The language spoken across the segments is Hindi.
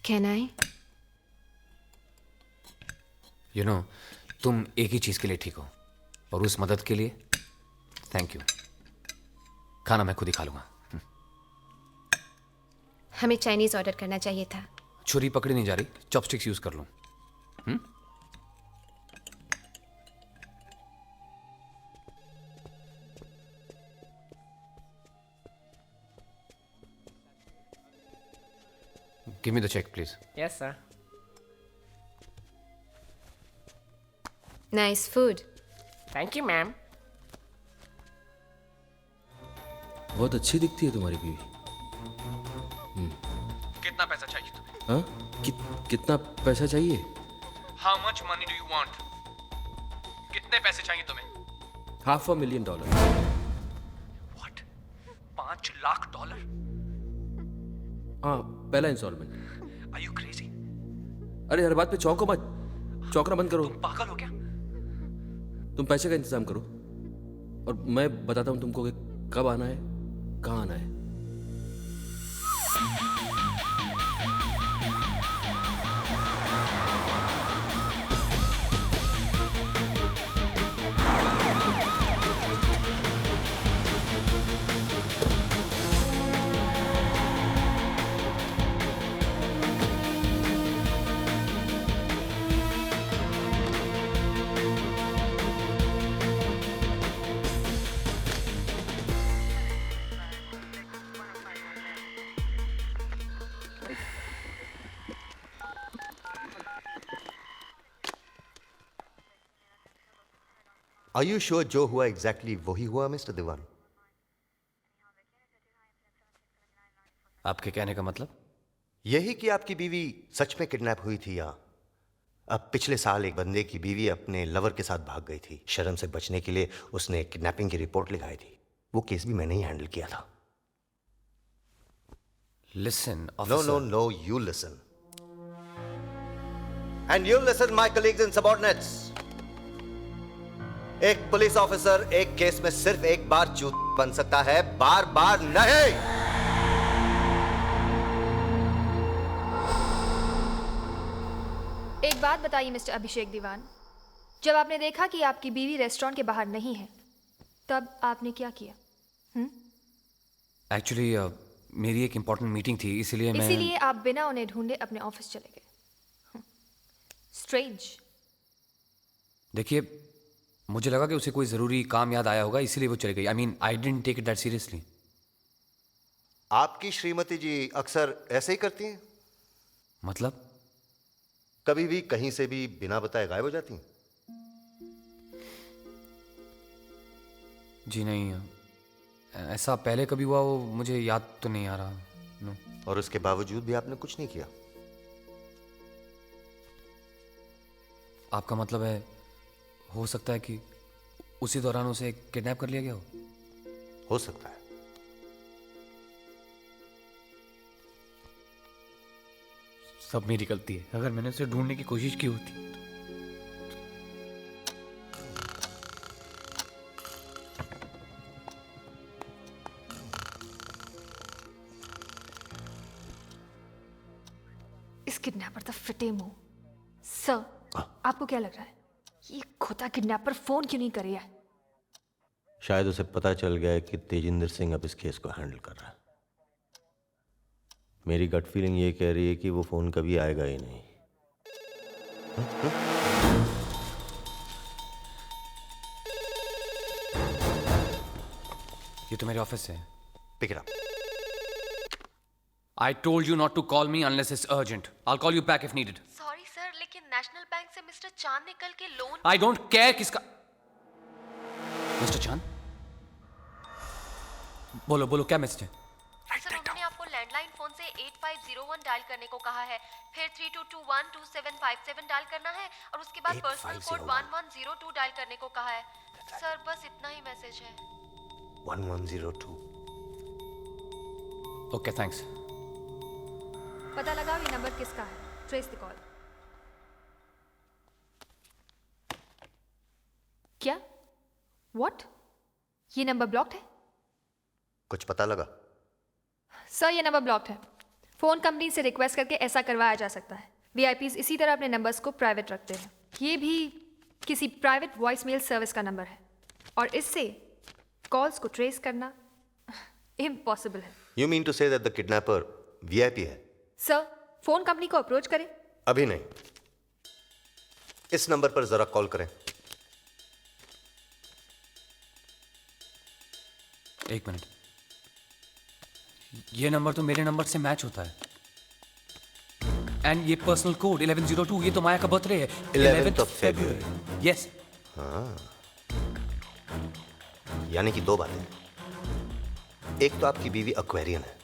Can I? You know, तुम एक ही चीज के लिए ठीक हो और उस मदद के लिए थैंक यू। खाना मैं खुद ही खा लूंगा। हमें चाइनीज ऑर्डर करना चाहिए था। छुरी पकड़ी नहीं जा रही, चॉपस्टिक्स यूज कर लूं। Give me the check, please. Yes, sir. Nice food. Thank you, ma'am. बहुत अच्छी दिखती है तुम्हारी बीवी। कितना पैसा चाहिए तुम्हें? हाँ? कितना पैसा चाहिए? How much money do you want? कितने पैसे चाहिए तुम्हें? $500,000। What? $5 लाख? हाँ, पहला इंस्टॉलमेंट। Are you crazy? अरे हर बात पे चौंको मत, चौंकना बंद करो। तुम पागल हो क्या? तुम पैसे का इंतजाम करो और मैं बताता हूँ तुमको कि कब आना है, कहाँ आना है। Are you sure जो हुआ एग्जैक्टली वही हुआ मिस्टर दीवान? आपके कहने का मतलब? यही कि आपकी बीवी सच में किडनैप हुई थी या अब पिछले साल एक बंदे की बीवी अपने लवर के साथ भाग गई थी। शर्म से बचने के लिए उसने किडनैपिंग की रिपोर्ट लिखाई थी। वो केस भी मैंने ही हैंडल किया था। Listen, No, officer. no, no, you listen. And you listen, my colleagues and subordinates. एक पुलिस ऑफिसर एक केस में सिर्फ एक बार चूत बन सकता है, बार बार नहीं। एक बात बताइए मिस्टर अभिषेक दीवान, जब आपने देखा कि आपकी बीवी रेस्टोरेंट के बाहर नहीं है, तब आपने क्या किया? एक्चुअली मेरी एक इंपॉर्टेंट मीटिंग थी, इसीलिए आप बिना उन्हें ढूंढे अपने ऑफिस चले गए। स्ट्रेंज। देखिए, मुझे लगा कि उसे कोई जरूरी काम याद आया होगा, इसीलिए वो चली गई। I mean, I didn't take it that seriously. आपकी श्रीमती जी अक्सर ऐसे ही करती हैं? मतलब? कभी भी कहीं से भी बिना बताए गायब हो जाती हैं? जी नहीं, ऐसा पहले कभी हुआ वो मुझे याद तो नहीं आ रहा। नो। और उसके बावजूद भी आपने कुछ नहीं किया? आपका मतलब है हो सकता है कि उसी दौरान उसे किडनैप कर लिया गया हो सकता है। सब मेरी गलती है। अगर मैंने उसे ढूंढने की कोशिश की होती। इस किडनैपर तो फिटे मुंह। सर, आपको क्या लग रहा है ये खोता किडनैपर फोन क्यों नहीं कर रहा है? शायद उसे पता चल गया है कि तेजिंदर सिंह अब इस केस को हैंडल कर रहा है। मेरी गट फीलिंग ये कह रही है कि वो फोन कभी आएगा ही नहीं। ये तो मेरे ऑफिस से है। Pick it up. I told you not to call me unless it's urgent. I'll call you back if needed. Sorry sir, लेकिन नेशनल बैंक से मिस्टर चांद ने कल के लोन। I don't care किसका। मिस्टर चांद? बोलो बोलो, क्या मैसेज है? सर, उन्होंने आपको लैंडलाइन फोन से 8501 डायल करने को कहा है, फिर 32212757 डायल करना है और उसके बाद पर्सनल कोड 1102 डायल करने को कहा है। सर, बस इतना ही मैसेज है। 1102। Okay, thanks. पता लगाओ ये नंबर किसका है। Trace the call. क्या? व्हाट? ये नंबर ब्लॉक्ड है? कुछ पता लगा? सर, ये नंबर ब्लॉक्ड है। फ़ोन कंपनी से रिक्वेस्ट करके ऐसा करवाया जा सकता है। VIPs इसी तरह अपने नंबर्स को प्राइवेट रखते हैं। ये भी किसी प्राइवेट वॉइस मेल सर्विस का नंबर है और इससे कॉल्स को ट्रेस करना इम्पॉसिबल है। You mean to say that the kidnapper VIP है? सर, फ़ोन कंपनी को अप्रोच करें। अभी नहीं, इस नंबर पर जरा कॉल करें। एक मिनट, ये नंबर तो मेरे नंबर से मैच होता है। एंड ये पर्सनल कोड 1102, ये तो माया का बर्थडे है। 11th of February। यस। यानी कि दो बातें, एक तो आपकी बीवी एक्वेरियन है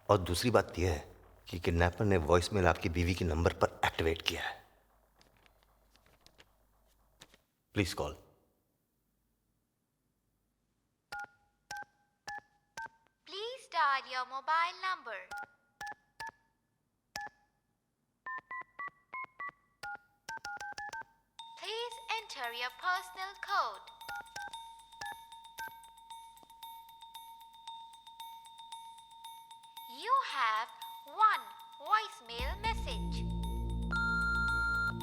और दूसरी बात यह है कि किडनैपर ने वॉइसमेल आपकी बीवी के नंबर पर एक्टिवेट किया है। Please call. Please dial your mobile number. Please enter your personal code. You have one voicemail message.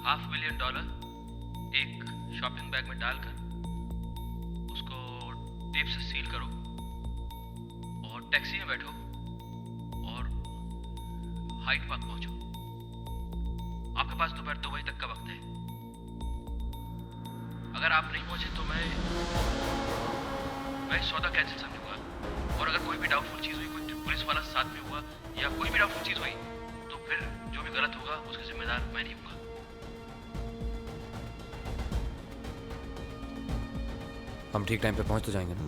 $500,000 एक शॉपिंग बैग में डालकर उसको टेप से सील करो और टैक्सी में बैठो और हाइट पार्क पहुंचो। आपके पास दोपहर 2 बजे तक का वक्त है। अगर आप नहीं पहुंचे तो मैं सौदा कैंसिल समझूंगा और अगर कोई भी डाउटफुल चीज हुई, कोई पुलिस वाला साथ में हुआ या कोई भी डाउटफुल चीज हुई तो फिर जो भी गलत होगा उसका जिम्मेदार मैं नहीं हूँगा। हम ठीक टाइम पे पहुंच तो जाएंगे ना?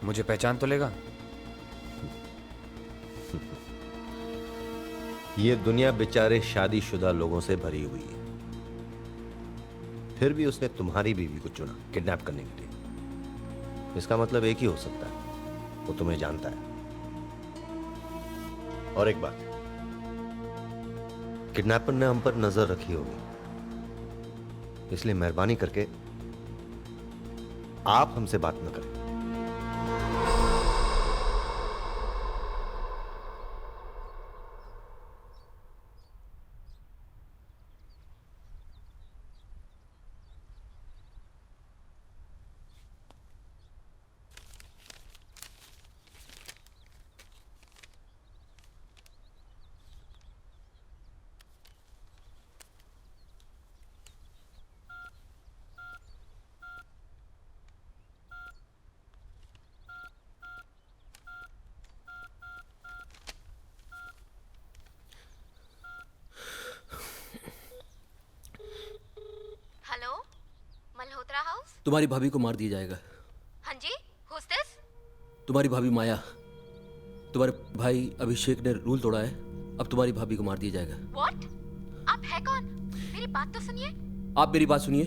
मुझे पहचान तो लेगा? ये दुनिया बेचारे शादीशुदा लोगों से भरी हुई है, फिर भी उसने तुम्हारी बीवी को चुना किडनैप करने के लिए। इसका मतलब एक ही हो सकता है, वो तुम्हें जानता है। और एक बात, किडनैपर ने हम पर नजर रखी होगी, इसलिए मेहरबानी करके आप हमसे बात न करें। Hello, Malhotra house. तुम्हारी भाभी को मार दिया जाएगा। हाँ जी, who's this? तुम्हारी भाभी माया, तुम्हारे भाई अभिषेक ने रूल तोड़ा है। अब तुम्हारी भाभी को मार दिया जाएगा। What? आप है कौन? मेरी बात तो सुनिए। आप मेरी बात सुनिए।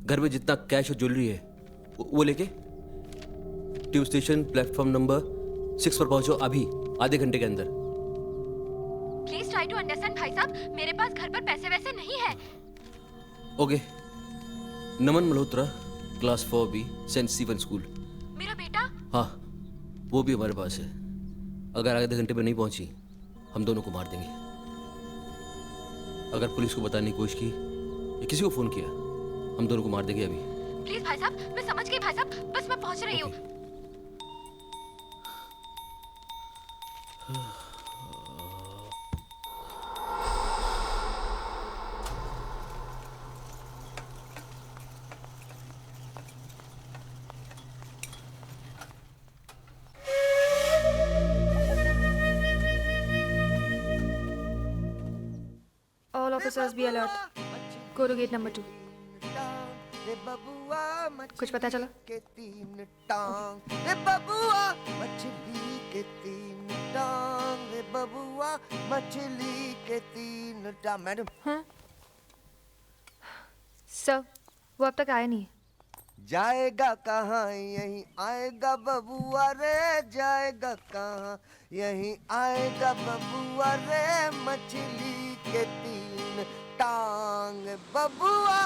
घर में जितना कैश और ज्वेलरी है वो लेके ट्यूब स्टेशन प्लेटफॉर्म नंबर 6 पर पहुंचो अभी, आधे घंटे के अंदर। प्लीज ट्राई टू अंडरस्टैंड भाई साहब, मेरे पास घर पर पैसे वैसे नहीं है। Okay. Naman Malhotra, class 4B, saint Stephen school. मेरा बेटा? हाँ, वो भी हमारे पास है। अगर आधे घंटे में नहीं पहुंची हम दोनों को मार देंगे। अगर पुलिस को बताने की कोशिश की या किसी को फोन किया हम दोनों को मार देंगे अभी। प्लीज भाई साहब, मैं समझ गई भाई साहब, बस मैं पहुंच रही हूँ। All officers be alert. Go to gate number 2. कुछ पता चला? के तीन टांग रे बबुआ मछली के तीन टांग रे बबुआ मछली के तीन टांग। मैडम, सर, वो अब तक आया नहीं है। जाएगा कहाँ यहीं आएगा बबुआ रे, जाएगा कहाँ यहीं आएगा बबुआ रे मछली के तीन टांग बबुआ।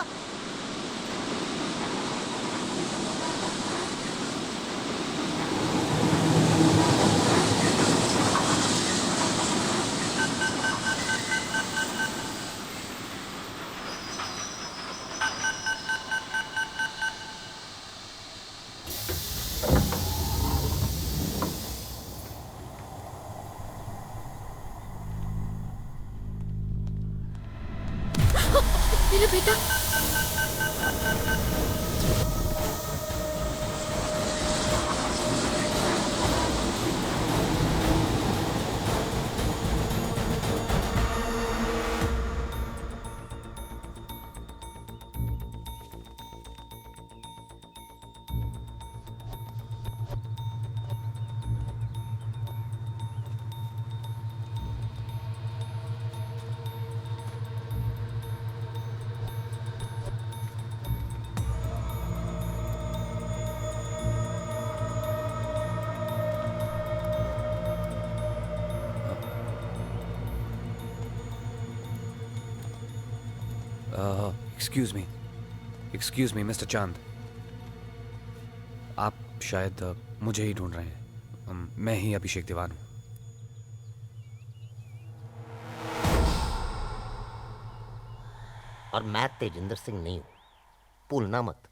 एक्सक्यूज मी मिस्टर चांद, आप शायद मुझे ही ढूंढ रहे हैं। मैं ही अभिषेक दीवान हूँ। और मैं तेजिंदर सिंह नहीं हूं, भूलना मत।